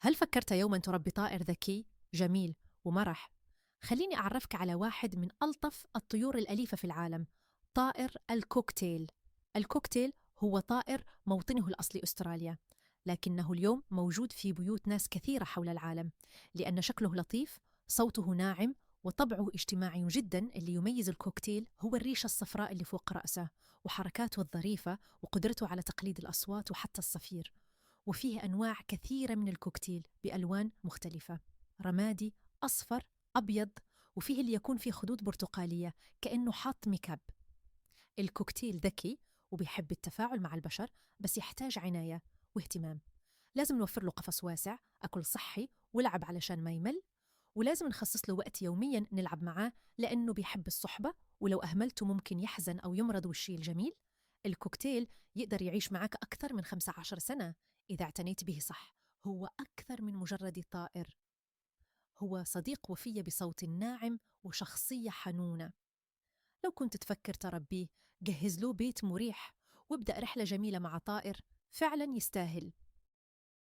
هل فكرت يوما تربي طائر ذكي جميل ومرح؟ خليني أعرفك على واحد من ألطف الطيور الأليفة في العالم، طائر الكوكتيل. الكوكتيل هو طائر موطنه الأصلي أستراليا، لكنه اليوم موجود في بيوت ناس كثيرة حول العالم لأن شكله لطيف، صوته ناعم، وطبعه اجتماعي جدا. اللي يميز الكوكتيل هو الريشة الصفراء اللي فوق رأسه، وحركاته الظريفة، وقدرته على تقليد الأصوات وحتى الصفير. وفيه أنواع كثيرة من الكوكتيل بألوان مختلفة: رمادي، أصفر، أبيض، وفيه اللي يكون فيه خدود برتقالية كأنه حاط ميك اب. الكوكتيل ذكي وبيحب التفاعل مع البشر، بس يحتاج عناية واهتمام. لازم نوفر له قفص واسع، أكل صحي، ولعب علشان ما يمل، ولازم نخصص له وقت يوميا نلعب معاه لأنه بيحب الصحبة، ولو أهملته ممكن يحزن أو يمرض. والشي الجميل، الكوكتيل يقدر يعيش معك أكثر من 15 سنة إذا اعتنيت به صح. هو أكثر من مجرد طائر، هو صديق وفي بصوت ناعم وشخصية حنونة. لو كنت تفكر تربيه، جهز له بيت مريح وابدأ رحلة جميلة مع طائر فعلا يستاهل.